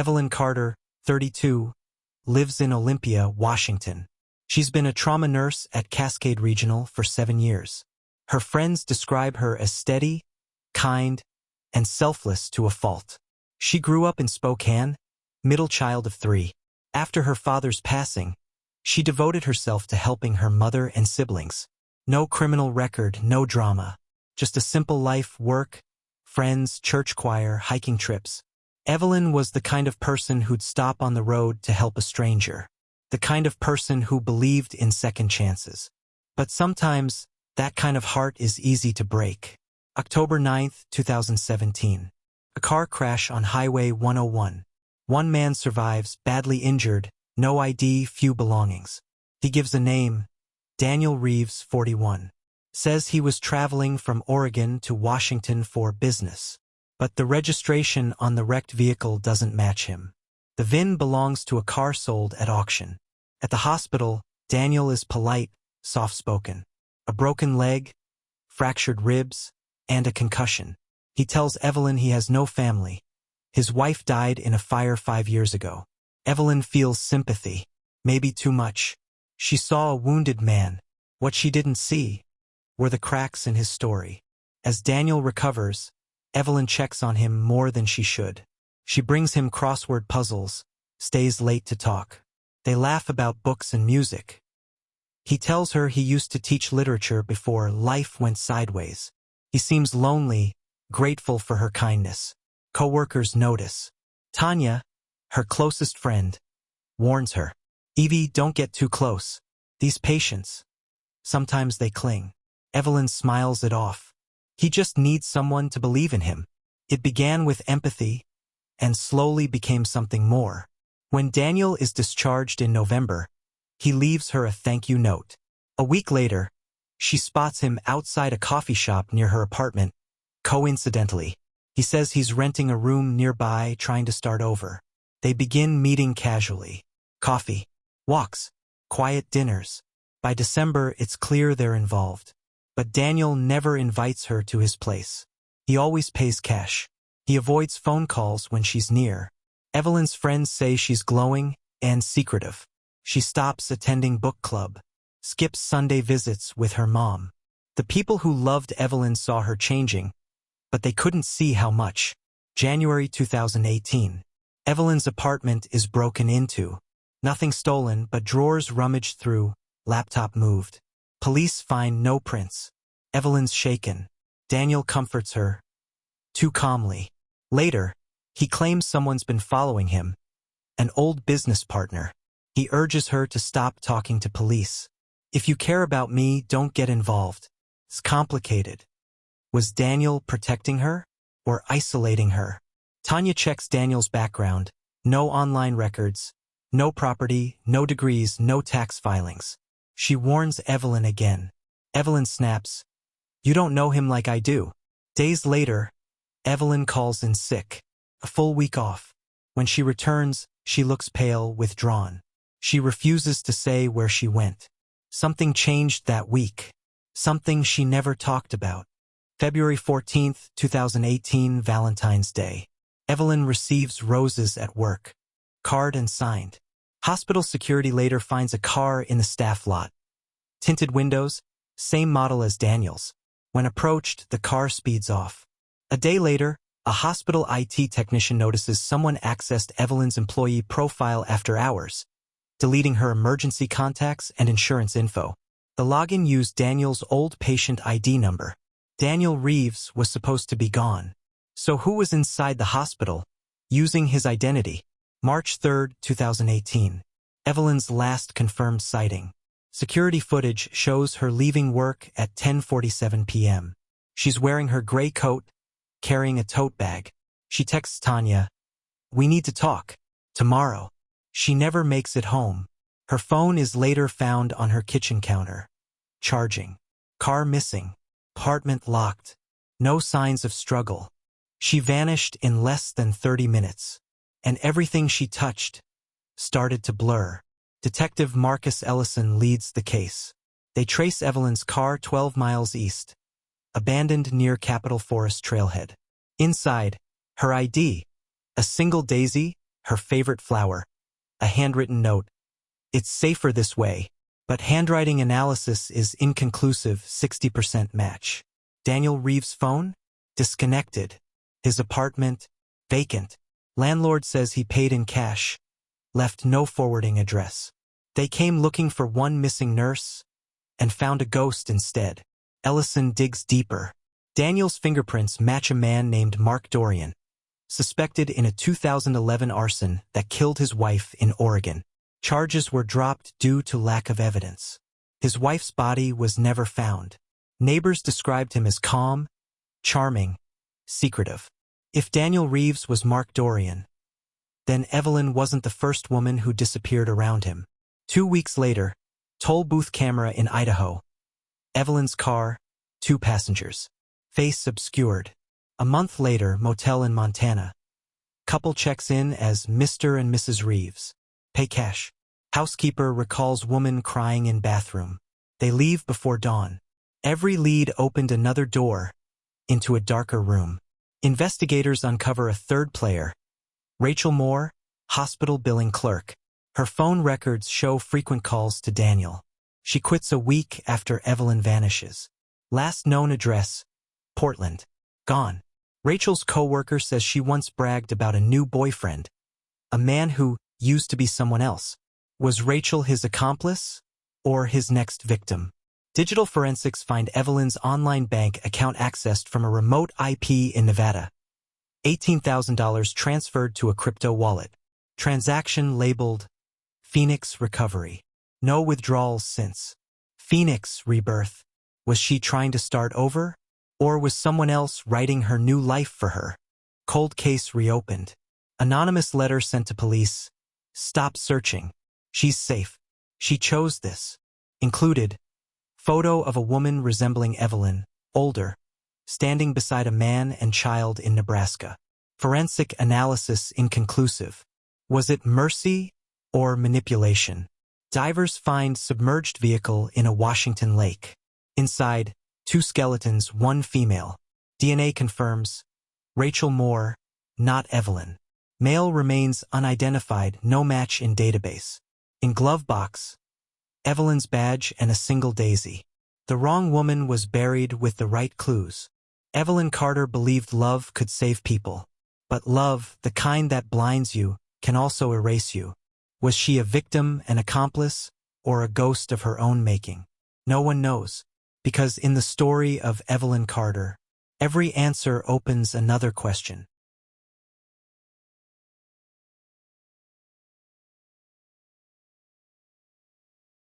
Evelyn Carter, 32, lives in Olympia, Washington. She's been a trauma nurse at Cascade Regional for 7 years. Her friends describe her as steady, kind, and selfless to a fault. She grew up in Spokane, middle child of 3. After her father's passing, she devoted herself to helping her mother and siblings. No criminal record, no drama. Just a simple life, work, friends, church choir, hiking trips. Evelyn was the kind of person who'd stop on the road to help a stranger. The kind of person who believed in second chances. But sometimes, that kind of heart is easy to break. October 9, 2017. A car crash on Highway 101. One man survives, badly injured, no ID, few belongings. He gives a name, Daniel Reeves, 41. Says he was traveling from Oregon to Washington for business. But the registration on the wrecked vehicle doesn't match him. The VIN belongs to a car sold at auction. At the hospital, Daniel is polite, soft-spoken. A broken leg, fractured ribs, and a concussion. He tells Evelyn he has no family. His wife died in a fire 5 years ago. Evelyn feels sympathy, maybe too much. She saw a wounded man. What she didn't see were the cracks in his story. As Daniel recovers, Evelyn checks on him more than she should. She brings him crossword puzzles, stays late to talk. They laugh about books and music. He tells her he used to teach literature before life went sideways. He seems lonely, grateful for her kindness. Coworkers notice. Tanya, her closest friend, warns her. Evie, don't get too close. These patients, sometimes they cling. Evelyn smiles it off. He just needs someone to believe in him. It began with empathy, and slowly became something more. When Daniel is discharged in November, he leaves her a thank you note. A week later, she spots him outside a coffee shop near her apartment. Coincidentally, he says he's renting a room nearby, trying to start over. They begin meeting casually. Coffee, walks, quiet dinners. By December, it's clear they're involved. But Daniel never invites her to his place. He always pays cash. He avoids phone calls when she's near. Evelyn's friends say she's glowing and secretive. She stops attending book club, skips Sunday visits with her mom. The people who loved Evelyn saw her changing, but they couldn't see how much. January 2018. Evelyn's apartment is broken into. Nothing stolen, but drawers rummaged through, laptop moved. Police find no prints. Evelyn's shaken. Daniel comforts her, too calmly. Later, he claims someone's been following him, an old business partner. He urges her to stop talking to police. If you care about me, don't get involved. It's complicated. Was Daniel protecting her or isolating her? Tanya checks Daniel's background. No online records, no property, no degrees, no tax filings. She warns Evelyn again. Evelyn snaps. You don't know him like I do. Days later, Evelyn calls in sick. A full week off. When she returns, she looks pale, withdrawn. She refuses to say where she went. Something changed that week. Something she never talked about. February 14, 2018, Valentine's Day. Evelyn receives roses at work. Card and signed. Hospital security later finds a car in the staff lot. Tinted windows, same model as Daniel's. When approached, the car speeds off. A day later, a hospital IT technician notices someone accessed Evelyn's employee profile after hours, deleting her emergency contacts and insurance info. The login used Daniel's old patient ID number. Daniel Reeves was supposed to be gone. So who was inside the hospital, using his identity? March 3, 2018. Evelyn's last confirmed sighting. Security footage shows her leaving work at 10:47 p.m. She's wearing her gray coat, carrying a tote bag. She texts Tanya, "We need to talk. Tomorrow." She never makes it home. Her phone is later found on her kitchen counter. Charging. Car missing. Apartment locked. No signs of struggle. She vanished in less than 30 minutes. And everything she touched started to blur. Detective Marcus Ellison leads the case. They trace Evelyn's car 12 miles east, abandoned near Capitol Forest trailhead. Inside, her ID, a single daisy, her favorite flower, a handwritten note. It's safer this way, but handwriting analysis is inconclusive, 60% match. Daniel Reeves' phone? Disconnected. His apartment? Vacant. Landlord says he paid in cash. Left no forwarding address. They came looking for one missing nurse and found a ghost instead. Ellison digs deeper. Daniel's fingerprints match a man named Mark Dorian, suspected in a 2011 arson that killed his wife in Oregon. Charges were dropped due to lack of evidence. His wife's body was never found. Neighbors described him as calm, charming, secretive. If Daniel Reeves was Mark Dorian, then Evelyn wasn't the first woman who disappeared around him. 2 weeks later, toll booth camera in Idaho. Evelyn's car, 2 passengers. Face obscured. A month later, motel in Montana. Couple checks in as Mr. and Mrs. Reeves. Pay cash. Housekeeper recalls woman crying in bathroom. They leave before dawn. Every lead opened another door into a darker room. Investigators uncover a third player. Rachel Moore, hospital billing clerk. Her phone records show frequent calls to Daniel. She quits a week after Evelyn vanishes. Last known address, Portland. Gone. Rachel's coworker says she once bragged about a new boyfriend, a man who used to be someone else. Was Rachel his accomplice or his next victim? Digital forensics find Evelyn's online bank account accessed from a remote IP in Nevada. $18,000 transferred to a crypto wallet. Transaction labeled Phoenix Recovery. No withdrawals since. Phoenix Rebirth. Was she trying to start over? Or was someone else writing her new life for her? Cold case reopened. Anonymous letter sent to police. Stop searching. She's safe. She chose this. Included photo of a woman resembling Evelyn, older, standing beside a man and child in Nebraska. Forensic analysis inconclusive. Was it mercy or manipulation? Divers find submerged vehicle in a Washington lake. Inside, 2 skeletons, 1 female. DNA confirms Rachel Moore, not Evelyn. Male remains unidentified, no match in database. In glove box, Evelyn's badge and a single daisy. The wrong woman was buried with the right clues. Evelyn Carter believed love could save people. But love, the kind that blinds you, can also erase you. Was she a victim, an accomplice, or a ghost of her own making? No one knows, because in the story of Evelyn Carter, every answer opens another question.